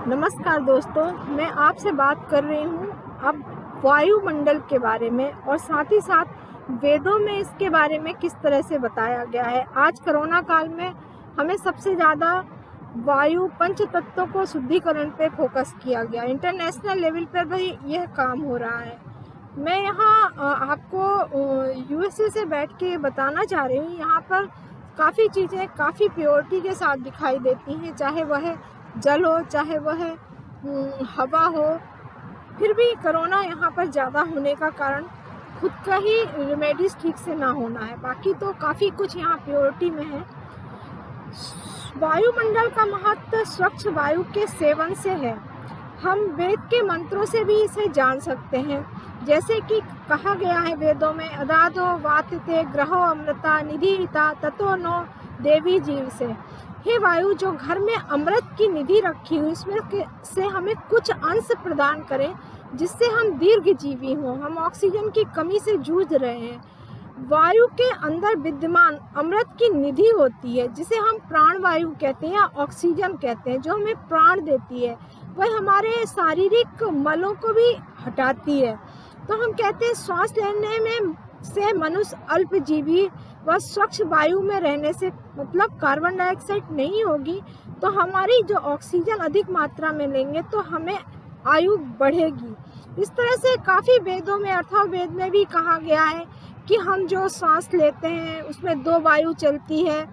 नमस्कार दोस्तों, मैं आपसे बात कर रही हूँ अब वायुमंडल के बारे में और साथ ही साथ वेदों में इसके बारे में किस तरह से बताया गया है। आज कोरोना काल में हमें सबसे ज़्यादा वायु पंच तत्वों को शुद्धिकरण पे फोकस किया गया। इंटरनेशनल लेवल पर भी यह काम हो रहा है। मैं यहाँ आपको यूएसए से बैठ के बताना चाह रही हूँ। यहाँ पर काफ़ी चीज़ें काफ़ी प्योरिटी के साथ दिखाई देती हैं, चाहे वह जल हो, चाहे वह हवा हो। फिर भी कोरोना यहाँ पर ज़्यादा होने का कारण खुद का ही रेमेडीज ठीक से ना होना है, बाकी तो काफ़ी कुछ यहाँ प्योरिटी में है। वायुमंडल का महत्व स्वच्छ वायु के सेवन से है। हम वेद के मंत्रों से भी इसे जान सकते हैं, जैसे कि कहा गया है वेदों में, अदादो वातिते ग्रहो अमृता निधिता ततो नो देवी जीव से। हे वायु, जो घर में अमृत की निधि रखी हुई इसमें से हमें कुछ अंश प्रदान करें, जिससे हम दीर्घजीवी हों। हम ऑक्सीजन की कमी से जूझ रहे हैं। वायु के अंदर विद्यमान अमृत की निधि होती है, जिसे हम प्राण वायु कहते हैं या ऑक्सीजन कहते हैं, जो हमें प्राण देती है। वह हमारे शारीरिक मलों को भी हटाती है। तो हम कहते हैं श्वास लेने में से मनुष्य अल्पजीवी व स्वच्छ वायु में रहने से, मतलब कार्बन डाइऑक्साइड नहीं होगी, तो हमारी जो ऑक्सीजन अधिक मात्रा में लेंगे तो हमें आयु बढ़ेगी। इस तरह से काफ़ी वेदों में, अथर्ववेद में भी कहा गया है कि हम जो सांस लेते हैं उसमें दो वायु चलती है।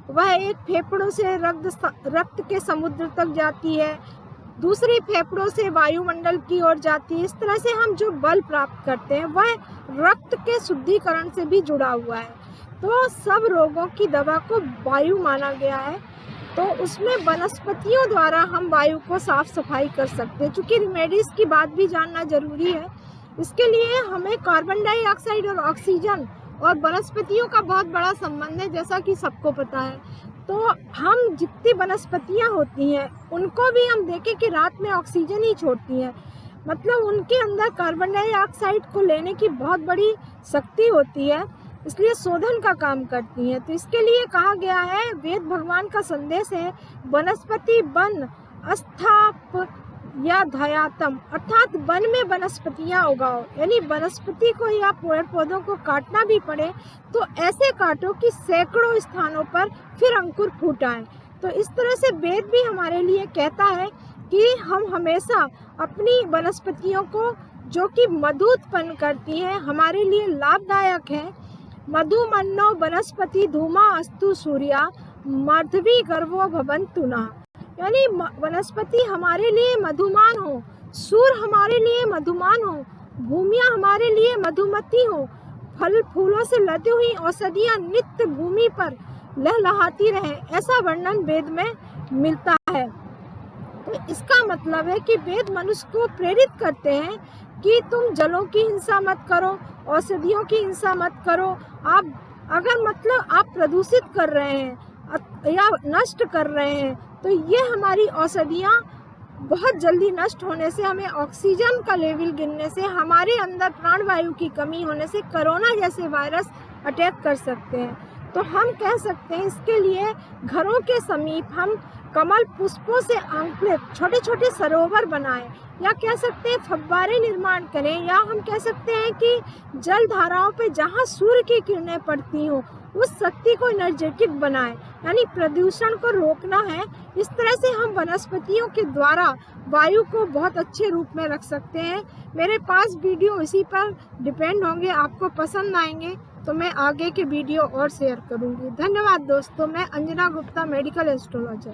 वह एक फेफड़ों से रक्त के समुद्र तक जाती है, दूसरी फेफड़ों से वायुमंडल की ओर जाती है। इस तरह से हम जो बल प्राप्त करते हैं वह रक्त के शुद्धिकरण से भी जुड़ा हुआ है। तो सब रोगों की दवा को वायु माना गया है, तो उसमें वनस्पतियों द्वारा हम वायु को साफ सफाई कर सकते हैं। चूँकि रेमेडीज की बात भी जानना जरूरी है, इसके लिए हमें कार्बन डाइऑक्साइड और ऑक्सीजन और वनस्पतियों का बहुत बड़ा संबंध है, जैसा कि सबको पता है। तो हम जितनी वनस्पतियाँ होती हैं उनको भी हम देखें कि रात में ऑक्सीजन ही छोड़ती हैं, मतलब उनके अंदर कार्बन डाइऑक्साइड को लेने की बहुत बड़ी शक्ति होती है, इसलिए शोधन का काम करती हैं। तो इसके लिए कहा गया है, वेद भगवान का संदेश है, वनस्पति वन अस्थाप या धयातम, अर्थात वन में वनस्पतियाँ उगाओ। यानी वनस्पति को या पेड़ पौधों को काटना भी पड़े तो ऐसे काटो कि सैकड़ों स्थानों पर फिर अंकुर फूट आए। तो इस तरह से वेद भी हमारे लिए कहता है कि हम हमेशा अपनी वनस्पतियों को, जो कि मधु उत्पन्न करती है, हमारे लिए लाभदायक है। मधु मन्नो वनस्पति धूमा अस्तु सूर्या मर्धवी गर्भो भवन्तु नः। यानी वनस्पति हमारे लिए मधुमान हो, सूर्य हमारे लिए मधुमान हो, भूमियाँ हमारे लिए मधुमती हो, फल फूलों से लदी हुई औषधियाँ नित्य भूमि पर लहलहाती रहे, ऐसा वर्णन वेद में मिलता है। तो इसका मतलब है कि वेद मनुष्य को प्रेरित करते हैं कि तुम जलों की हिंसा मत करो, औषधियों की हिंसा मत करो। आप अगर मतलब आप प्रदूषित कर रहे हैं या नष्ट कर रहे हैं, तो ये हमारी औषधियाँ बहुत जल्दी नष्ट होने से, हमें ऑक्सीजन का लेवल गिरने से, हमारे अंदर प्राणवायु की कमी होने से कोरोना जैसे वायरस अटैक कर सकते हैं। तो हम कह सकते हैं इसके लिए घरों के समीप हम कमल पुष्पों से अंकुरित छोटे छोटे सरोवर बनाएं, या कह सकते हैं फव्वारे निर्माण करें, या हम कह सकते हैं कि जल धाराओं पे जहाँ सूर्य की किरणें पड़ती हों उस शक्ति को एनर्जेटिक बनाएं, यानी प्रदूषण को रोकना है। इस तरह से हम वनस्पतियों के द्वारा वायु को बहुत अच्छे रूप में रख सकते हैं। मेरे पास वीडियो इसी पर डिपेंड होंगे, आपको पसंद आएंगे तो मैं आगे के वीडियो और शेयर करूंगी। धन्यवाद दोस्तों। मैं अंजना गुप्ता, मेडिकल एस्ट्रोलॉजर।